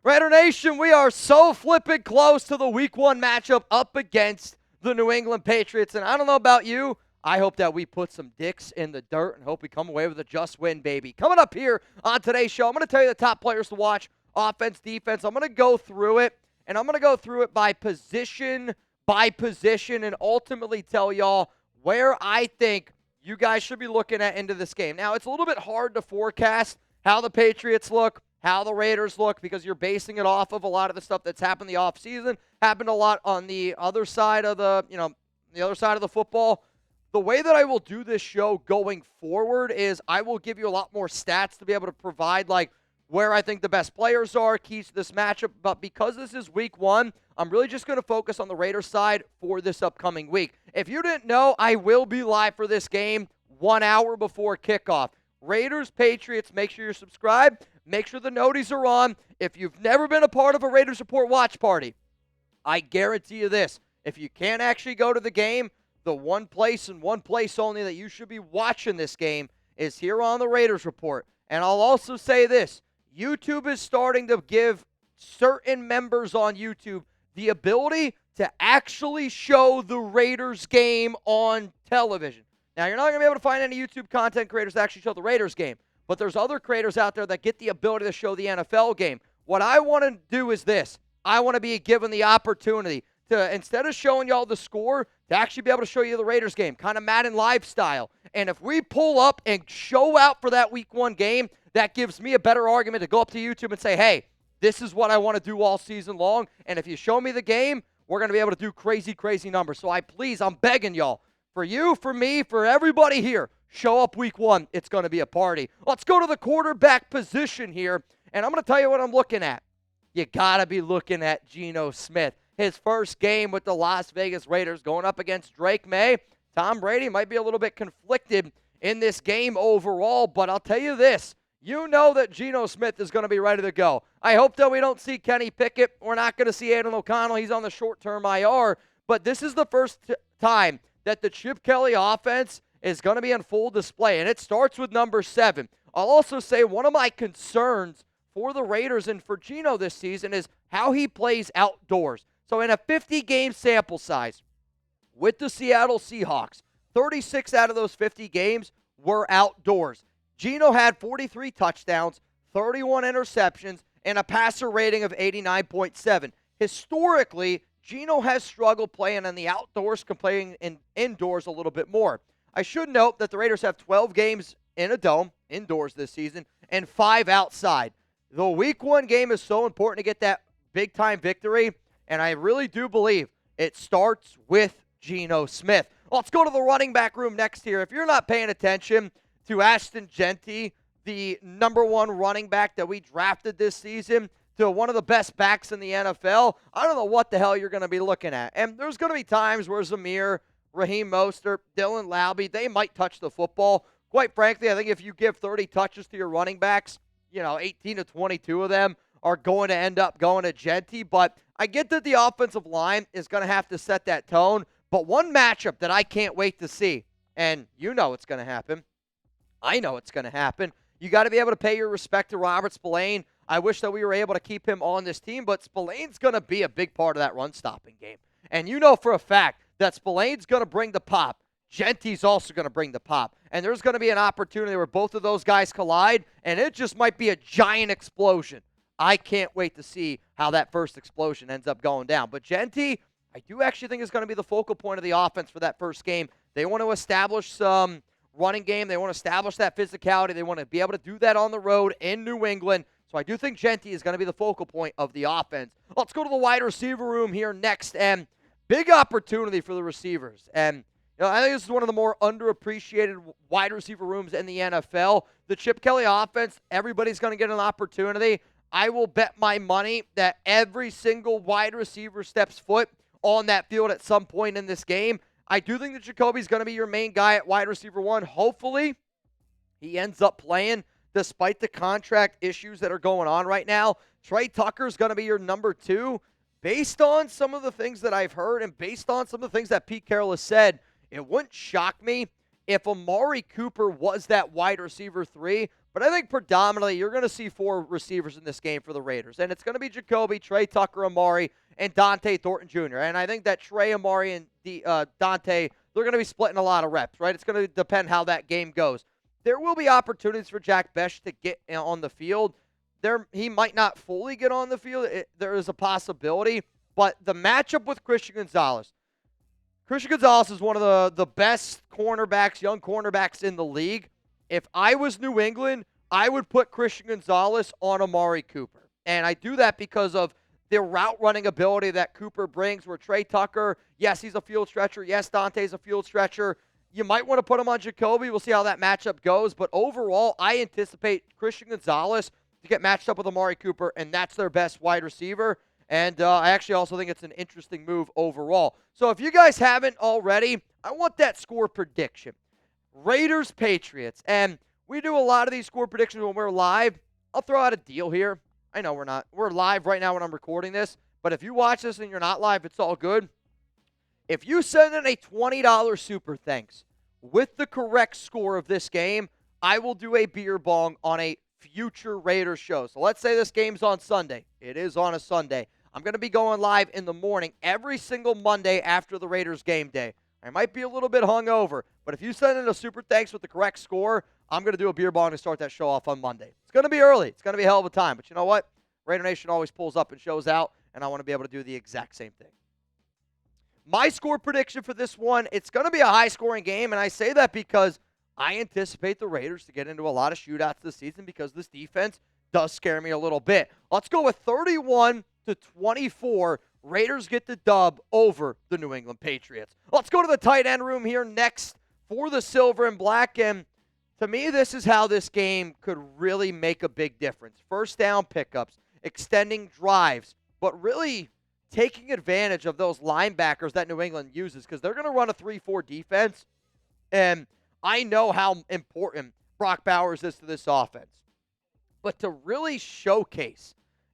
Raider Nation, we are so flipping close to the Week 1 matchup up against the New England Patriots. And I don't know about you, I hope that we put some dicks in the dirt and hope we come away with a just win, baby. Coming up here on today's show, I'm going to tell you the top players to watch, offense, defense. I'm going to go through it, and I'm going to go through it by position, and ultimately tell y'all where I think you guys should be looking at into this game. Now, it's a little bit hard to forecast how the Patriots look, how the Raiders look, because you're basing it off of a lot of the stuff that's happened the offseason, happened a lot on the other side of the other side of the football. The way that I will do this show going forward is I will give you a lot more stats to be able to provide, like, where I think the best players are, keys to this matchup. But because this is Week 1, I'm really just going to focus on the Raiders side for this upcoming week. If you didn't know, I will be live for this game 1 hour before kickoff. Raiders, Patriots, make sure you're subscribed. Make sure the noties are on. If you've never been a part of a Raiders Report watch party, I guarantee you this. If you can't actually go to the game, the one place and one place only that you should be watching this game is here on the Raiders Report. And I'll also say this. YouTube is starting to give certain members on YouTube the ability to actually show the Raiders game on television. Now, you're not going to be able to find any YouTube content creators that actually show the Raiders game, but there's other creators out there that get the ability to show the NFL game. What I want to do is this. I want to be given the opportunity to, instead of showing y'all the score, to actually be able to show you the Raiders game, kind of Madden Live style. And if we pull up and show out for that Week 1 game, that gives me a better argument to go up to YouTube and say, hey, this is what I want to do all season long. And if you show me the game, we're going to be able to do crazy, crazy numbers. So I'm begging y'all, for you, for me, for everybody here, show up Week 1. It's going to be a party. Let's go to the quarterback position here, and I'm going to tell you what I'm looking at. You got to be looking at Geno Smith. His first game with the Las Vegas Raiders going up against Drake May. Tom Brady might be a little bit conflicted in this game overall, but I'll tell you this. You know that Geno Smith is going to be ready to go. I hope that we don't see Kenny Pickett. We're not going to see Aiden O'Connell. He's on the short-term IR, but this is the first time that the Chip Kelly offense is going to be on full display, and it starts with number 7. I'll also say one of my concerns for the Raiders and for Geno this season is how he plays outdoors. So in a 50-game sample size with the Seattle Seahawks, 36 out of those 50 games were outdoors. Geno had 43 touchdowns, 31 interceptions, and a passer rating of 89.7. Historically, Geno has struggled playing in the outdoors, playing indoors a little bit more. I should note that the Raiders have 12 games in a dome, indoors this season, and 5 outside. The Week 1 game is so important to get that big-time victory, and I really do believe it starts with Geno Smith. Let's go to the running back room next here. If you're not paying attention to Ashton Jeanty, the number 1 running back that we drafted this season, to one of the best backs in the NFL, I don't know what the hell you're going to be looking at. And there's going to be times where Zamir, Raheem Mostert, Dylan Laube, they might touch the football. Quite frankly, I think if you give 30 touches to your running backs, 18 to 22 of them are going to end up going to Jeanty. But I get that the offensive line is going to have to set that tone. But one matchup that I can't wait to see, and you know it's going to happen. I know it's going to happen. You got to be able to pay your respect to Robert Spillane. I wish that we were able to keep him on this team, but Spillane's going to be a big part of that run-stopping game. And you know for a fact that Spillane's going to bring the pop. Jeanty's also going to bring the pop. And there's going to be an opportunity where both of those guys collide, and it just might be a giant explosion. I can't wait to see how that first explosion ends up going down. But Jeanty, I do actually think is going to be the focal point of the offense for that first game. They want to establish some running game. They want to establish that physicality. They want to be able to do that on the road in New England. So I do think Jeanty is going to be the focal point of the offense. Let's go to the wide receiver room here next. And big opportunity for the receivers. And I think this is one of the more underappreciated wide receiver rooms in the NFL. The Chip Kelly offense, everybody's going to get an opportunity. I will bet my money that every single wide receiver steps foot on that field at some point in this game. I do think that Jakobi's going to be your main guy at wide receiver 1. Hopefully, he ends up playing despite the contract issues that are going on right now. Tre Tucker is going to be your number 2. Based on some of the things that I've heard and based on some of the things that Pete Carroll has said, it wouldn't shock me if Amari Cooper was that wide receiver 3, But I think predominantly you're going to see 4 receivers in this game for the Raiders. And it's going to be Jakobi, Tre Tucker, Amari, and Dante Thornton Jr. And I think that Tre, Amari, and Dante, they're going to be splitting a lot of reps, right? It's going to depend how that game goes. There will be opportunities for Jack Bech to get on the field. He might not fully get on the field. There is a possibility. But the matchup with Christian Gonzalez is one of the best cornerbacks, young cornerbacks in the league. If I was New England, I would put Christian Gonzalez on Amari Cooper. And I do that because of the route running ability that Cooper brings, where Tre Tucker, yes, he's a field stretcher. Yes, Dante's a field stretcher. You might want to put him on Jakobi. We'll see how that matchup goes. But overall, I anticipate Christian Gonzalez to get matched up with Amari Cooper, and that's their best wide receiver. And I actually also think it's an interesting move overall. So if you guys haven't already, I want that score prediction. Raiders, Patriots. And we do a lot of these score predictions when we're live. I'll throw out a deal here. I know we're not. We're live right now when I'm recording this. But if you watch this and you're not live, it's all good. If you send in a $20 super thanks with the correct score of this game, I will do a beer bong on a future Raiders show. So let's say this game's on Sunday. It is on a Sunday. I'm going to be going live in the morning every single Monday after the Raiders game day. I might be a little bit hungover, but if you send in a super thanks with the correct score, I'm going to do a beer bong to start that show off on Monday. It's going to be early. It's going to be a hell of a time. But you know what? Raider Nation always pulls up and shows out, and I want to be able to do the exact same thing. My score prediction for this one, it's going to be a high-scoring game, and I say that because I anticipate the Raiders to get into a lot of shootouts this season because this defense does scare me a little bit. Let's go with 31-24. Raiders get the dub over the New England Patriots. Let's go to the tight end room here next for the Silver and Black. And to me, this is how this game could really make a big difference. First down pickups, extending drives, but really taking advantage of those linebackers that New England uses because they're going to run a 3-4 defense. And I know how important Brock Bowers is to this offense. But to really showcase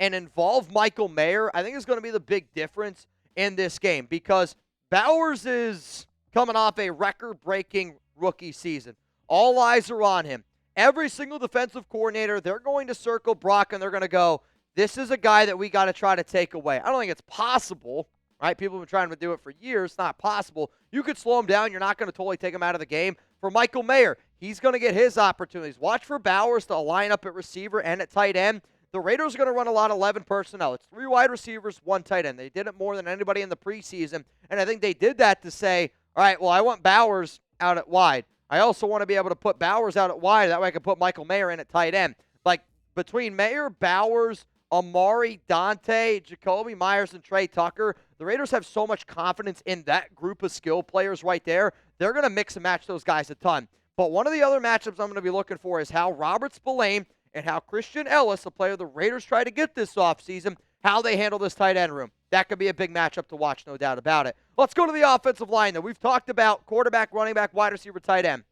and involve Michael Mayer, I think is going to be the big difference in this game because Bowers is coming off a record-breaking rookie season. All eyes are on him. Every single defensive coordinator, they're going to circle Brock and they're going to go, this is a guy that we got to try to take away. I don't think it's possible, right? People have been trying to do it for years. It's not possible. You could slow him down. You're not going to totally take him out of the game. For Michael Mayer, he's going to get his opportunities. Watch for Bowers to line up at receiver and at tight end. The Raiders are going to run a lot of 11 personnel. It's 3 wide receivers, 1 tight end. They did it more than anybody in the preseason, and I think they did that to say, all right, well, I want Bowers out at wide. I also want to be able to put Bowers out at wide. That way I can put Michael Mayer in at tight end. Like, between Mayer, Bowers, Amari, Dante, Jakobi Meyers, and Tre Tucker, the Raiders have so much confidence in that group of skill players right there. They're going to mix and match those guys a ton. But one of the other matchups I'm going to be looking for is how Robert Spillane and how Christian Ellis, the player the Raiders try to get this offseason, how they handle this tight end room. That could be a big matchup to watch, no doubt about it. Let's go to the offensive line, though. We've talked about quarterback, running back, wide receiver, tight end.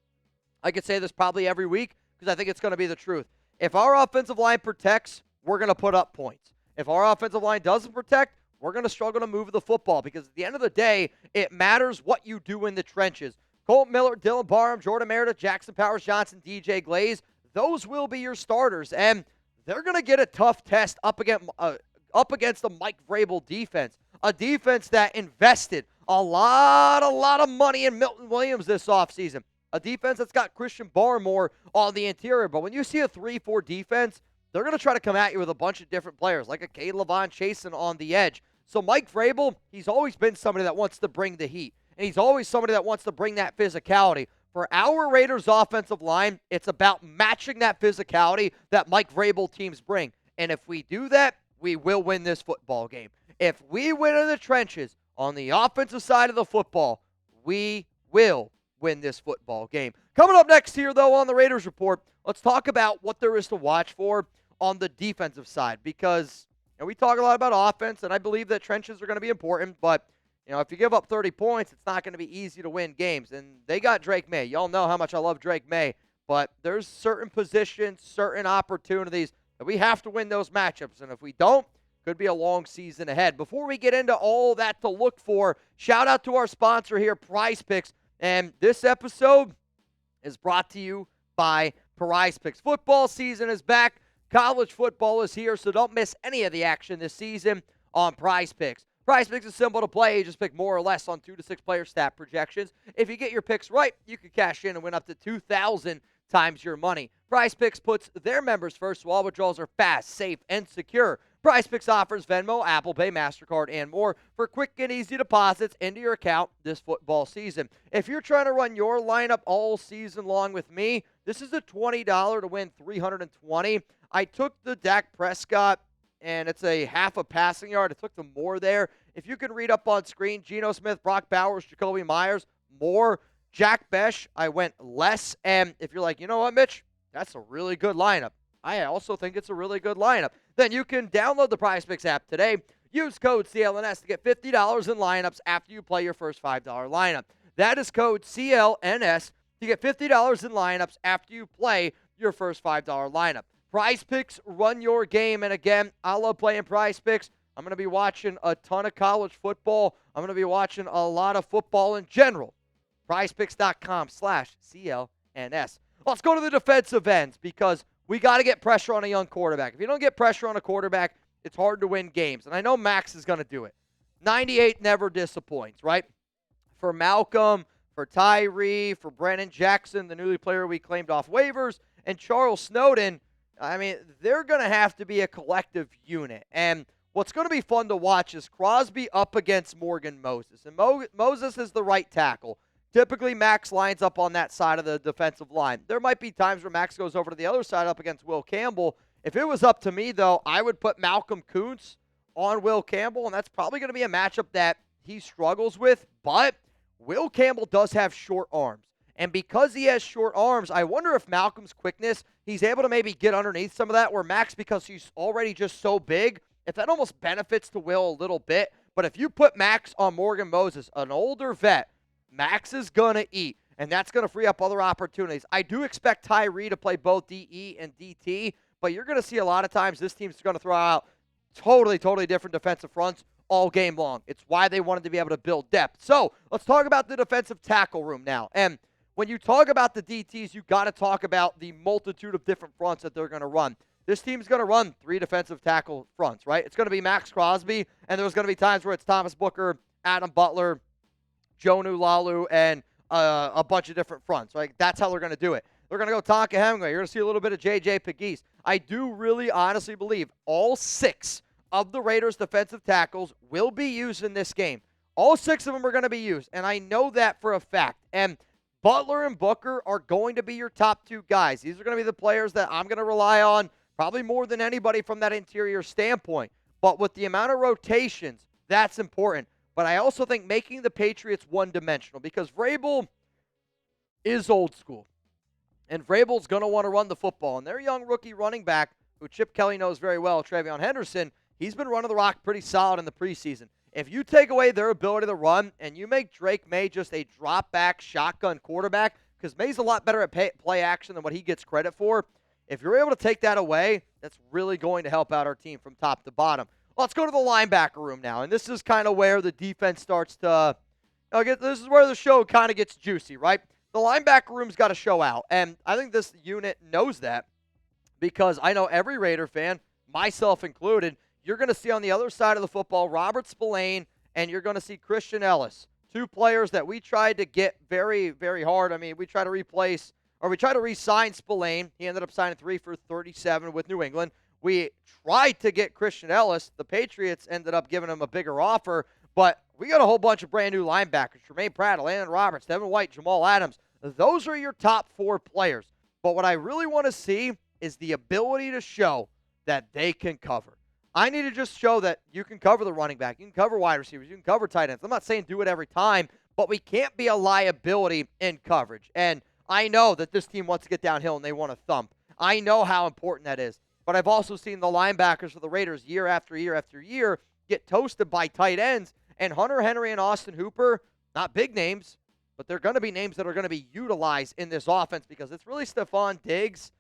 I could say this probably every week because I think it's going to be the truth. If our offensive line protects, we're going to put up points. If our offensive line doesn't protect, we're going to struggle to move the football because at the end of the day, it matters what you do in the trenches. Colt Miller, Dylan Barham, Jordan Meredith, Jackson Powers Johnson, DJ Glaze, those will be your starters, and they're going to get a tough test up against the Mike Vrabel defense, a defense that invested a lot of money in Milton Williams this offseason, a defense that's got Christian Barmore on the interior. But when you see a 3-4 defense, they're going to try to come at you with a bunch of different players, like a Cade Levon Chasen on the edge. So Mike Vrabel, he's always been somebody that wants to bring the heat, and he's always somebody that wants to bring that physicality. For our Raiders offensive line, it's about matching that physicality that Mike Vrabel teams bring. And if we do that, we will win this football game. If we win in the trenches on the offensive side of the football, we will win this football game. Coming up next here, though, on the Raiders Report, let's talk about what there is to watch for on the defensive side. Because we talk a lot about offense, and I believe that trenches are going to be important, but if you give up 30 points, it's not going to be easy to win games. And they got Drake May. Y'all know how much I love Drake May. But there's certain positions, certain opportunities that we have to win those matchups. And if we don't, could be a long season ahead. Before we get into all that to look for, shout out to our sponsor here, PrizePicks. And this episode is brought to you by PrizePicks. Football season is back. College football is here, so don't miss any of the action this season on PrizePicks. PrizePicks is simple to play. You just pick more or less on 2 to 6 player stat projections. If you get your picks right, you can cash in and win up to 2,000 times your money. PrizePicks puts their members first, so all withdrawals are fast, safe, and secure. PrizePicks offers Venmo, Apple Pay, MasterCard, and more for quick and easy deposits into your account this football season. If you're trying to run your lineup all season long with me, this is a $20 to win $320. I took the Dak Prescott, and it's a half a passing yard. I took the more there. If you can read up on screen, Geno Smith, Brock Bowers, Jakobi Meyers, more. Jack Besh, I went less. And if you're like, you know what, Mitch, that's a really good lineup. I also think it's a really good lineup. Then you can download the PrizePicks app today. Use code CLNS to get $50 in lineups after you play your first $5 lineup. That is code CLNS to get $50 in lineups after you play your first $5 lineup. PrizePicks, run your game. And again, I love playing PrizePicks. I'm going to be watching a ton of college football. I'm going to be watching a lot of football in general. PrizePicks.com/CLNS. Let's go to the defensive ends because we got to get pressure on a young quarterback. If you don't get pressure on a quarterback, it's hard to win games. And I know Max is going to do it. 98 never disappoints, right? For Malcolm, for Tyree, for Brennan Jackson, the newly player we claimed off waivers, and Charles Snowden, I mean, they're going to have to be a collective unit. And what's going to be fun to watch is Crosby up against Morgan Moses. And Moses is the right tackle. Typically, Max lines up on that side of the defensive line. There might be times where Max goes over to the other side up against Will Campbell. If it was up to me, though, I would put Malcolm Kuntz on Will Campbell, and that's probably going to be a matchup that he struggles with. But Will Campbell does have short arms. And because he has short arms, I wonder if Malcolm's quickness, he's able to maybe get underneath some of that, where Max, because he's already just so big, if that almost benefits to Will a little bit. But if you put Max on Morgan Moses, an older vet, Max is going to eat, and that's going to free up other opportunities. I do expect Tyree to play both DE and DT, but you're going to see a lot of times this team's going to throw out totally different defensive fronts all game long. It's why they wanted to be able to build depth. So let's talk about the defensive tackle room now. And when you talk about the DTs, you got to talk about the multitude of different fronts that they're going to run. This team's going to run 3 defensive tackle fronts, right? It's going to be Max Crosby, and there's going to be times where it's Thomas Booker, Adam Butler, Jonu Lalu, and a bunch of different fronts, right? That's how they're going to do it. They're going to go Tonka Hemingway. You're going to see a little bit of J.J. Pegues. I do really honestly believe all 6 of the Raiders' defensive tackles will be used in this game. All 6 of them are going to be used, and I know that for a fact. And Butler and Booker are going to be your top 2 guys. These are going to be the players that I'm going to rely on probably more than anybody from that interior standpoint. But with the amount of rotations, that's important. But I also think making the Patriots one-dimensional, because Vrabel is old school. And Vrabel's going to want to run the football. And their young rookie running back, who Chip Kelly knows very well, Travion Henderson, he's been running the rock pretty solid in the preseason. If you take away their ability to run and you make Drake May just a drop-back shotgun quarterback, because May's a lot better at play action than what he gets credit for, if you're able to take that away, that's really going to help out our team from top to bottom. Let's go to the linebacker room now, and this is kind of where the defense starts to this is where the show kind of gets juicy, right? The linebacker room's got to show out, and I think this unit knows that because I know every Raider fan, myself included, you're going to see on the other side of the football Robert Spillane, and you're going to see Christian Ellis, 2 players that we tried to get very, very hard. I mean, we tried to re-sign Spillane. He ended up signing 3 for $37 with New England. We tried to get Christian Ellis. The Patriots ended up giving him a bigger offer, but we got a whole bunch of brand new linebackers. Tremaine Pratt, Landon Roberts, Devin White, Jamal Adams. Those are your top 4 players. But what I really want to see is the ability to show that they can cover. I need to just show that you can cover the running back. You can cover wide receivers. You can cover tight ends. I'm not saying do it every time, but we can't be a liability in coverage. And I know that this team wants to get downhill and they want to thump. I know how important that is. But I've also seen the linebackers for the Raiders year after year after year get toasted by tight ends. And Hunter Henry and Austin Hooper, not big names, but they're going to be names that are going to be utilized in this offense because it's really Stephon Diggs.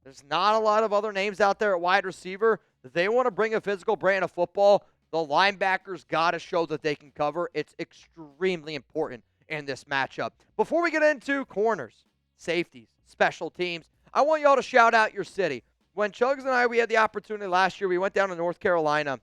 There's not a lot of other names out there at wide receiver. They want to bring a physical brand of football. The linebackers got to show that they can cover. It's extremely important in this matchup. Before we get into corners, safeties, special teams, I want y'all to shout out your city. When Chugs and I, we had the opportunity last year, we went down to North Carolina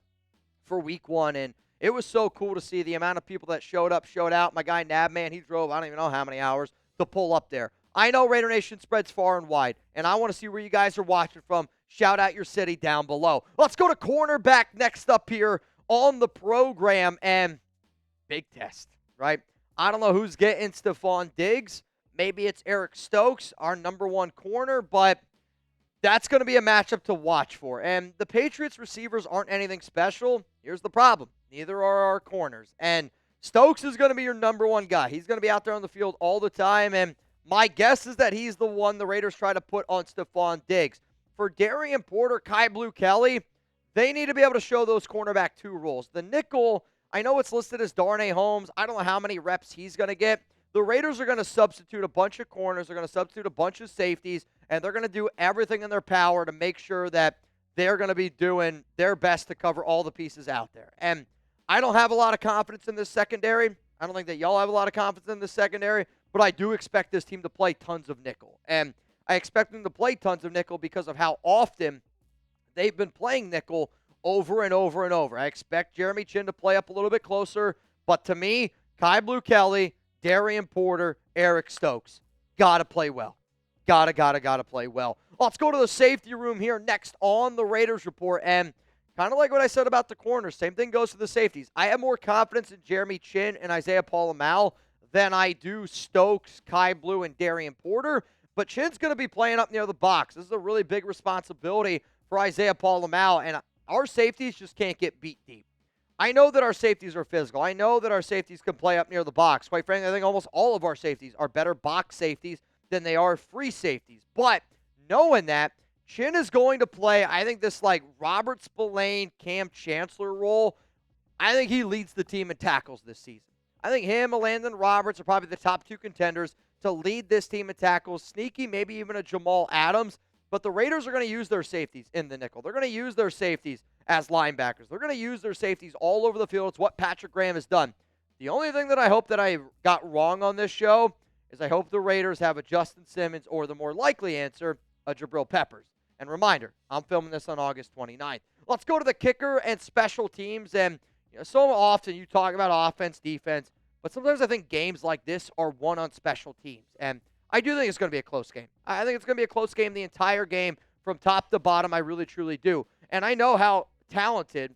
for week 1, and it was so cool to see the amount of people that showed up, showed out. My guy Nabman, he drove, I don't even know how many hours to pull up there. I know Raider Nation spreads far and wide, and I want to see where you guys are watching from. Shout out your city down below. Let's go to cornerback next up here on the program, and big test, right? I don't know who's getting Stephon Diggs. Maybe it's Eric Stokes, our number 1 corner, but that's going to be a matchup to watch for. And the Patriots receivers aren't anything special. Here's the problem. Neither are our corners. And Stokes is going to be your number 1 guy. He's going to be out there on the field all the time, and my guess is that he's the one the Raiders try to put on Stephon Diggs. For Darian Porter, Kai Blue Kelly, they need to be able to show those cornerback 2 roles. The nickel, I know it's listed as Darnay Holmes. I don't know how many reps he's going to get. The Raiders are going to substitute a bunch of corners. They're going to substitute a bunch of safeties, and they're going to do everything in their power to make sure that they're going to be doing their best to cover all the pieces out there. And I don't have a lot of confidence in this secondary. I don't think that y'all have a lot of confidence in this secondary, but I do expect this team to play tons of nickel. And I expect them to play tons of nickel because of how often they've been playing nickel over and over and over. I expect Jeremy Chinn to play up a little bit closer, but to me, Kai Blue Kelly, Darian Porter, Eric Stokes, gotta play well. Gotta play well. Let's go to the safety room here next on the Raiders Report, and kind of like what I said about the corners, same thing goes to the safeties. I have more confidence in Jeremy Chinn and Isaiah Palomal than I do Stokes, Kai Blue, and Darian Porter, but Chinn's going to be playing up near the box. This is a really big responsibility for Isaiah Palomal, and our safeties just can't get beat deep. I know that our safeties are physical. I know that our safeties can play up near the box. Quite frankly, I think almost all of our safeties are better box safeties than they are free safeties. But knowing that, Chinn is going to play, I think, this like Robert Spillane, Cam Chancellor role. I think he leads the team in tackles this season. I think him and Landon Roberts are probably the top 2 contenders to lead this team in tackles. Sneaky, maybe even a Jamal Adams. But the Raiders are going to use their safeties in the nickel. They're going to use their safeties as linebackers. They're going to use their safeties all over the field. It's what Patrick Graham has done. The only thing that I hope that I got wrong on this show is I hope the Raiders have a Justin Simmons or the more likely answer, a Jabril Peppers. And reminder, I'm filming this on August 29th. Let's go to the kicker and special teams. And so often you talk about offense, defense, but sometimes I think games like this are won on special teams. And I do think it's going to be a close game. I think it's going to be a close game the entire game from top to bottom. I really, truly do. And I know how talented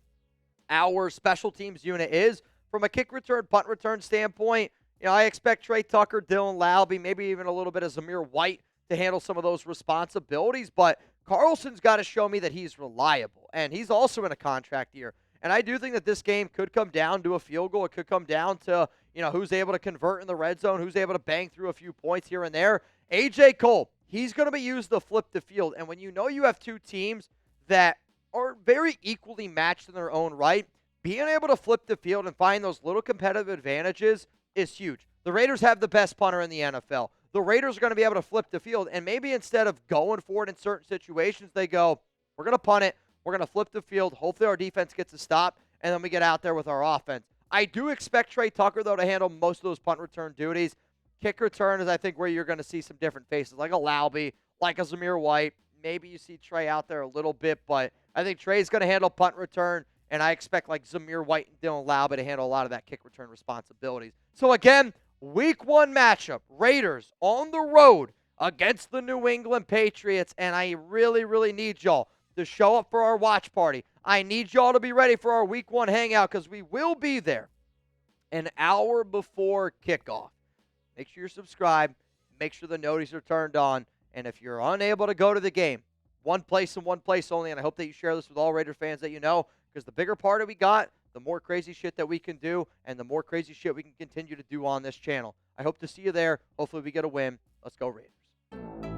our special teams unit is. From a kick return, punt return standpoint, I expect Tre Tucker, Dylan Laube, maybe even a little bit of Zamir White to handle some of those responsibilities. But Carlson's got to show me that he's reliable. And he's also in a contract year. And I do think that this game could come down to a field goal. It could come down to, who's able to convert in the red zone, who's able to bang through a few points here and there. A.J. Cole, he's going to be used to flip the field. And when you have 2 teams that are very equally matched in their own right, being able to flip the field and find those little competitive advantages is huge. The Raiders have the best punter in the NFL. The Raiders are going to be able to flip the field, and maybe instead of going for it in certain situations, they go, we're going to punt it, we're going to flip the field, hopefully our defense gets a stop, and then we get out there with our offense. I do expect Tre Tucker, though, to handle most of those punt return duties. Kick return is, I think, where you're going to see some different faces, like a Laube, like a Zamir White. Maybe you see Tre out there a little bit, but I think Tre's going to handle punt return, and I expect like Zamir White and Dylan Laube to handle a lot of that kick return responsibilities. So again, Week 1 matchup, Raiders on the road against the New England Patriots, and I really, really need y'all to show up for our watch party. I need y'all to be ready for our Week 1 hangout because we will be there an hour before kickoff. Make sure you're subscribed. Make sure the notices are turned on. And if you're unable to go to the game, one place and one place only, and I hope that you share this with all Raider fans that you know, because the bigger party we got, the more crazy shit that we can do, and the more crazy shit we can continue to do on this channel. I hope to see you there. Hopefully we get a win. Let's go Raiders.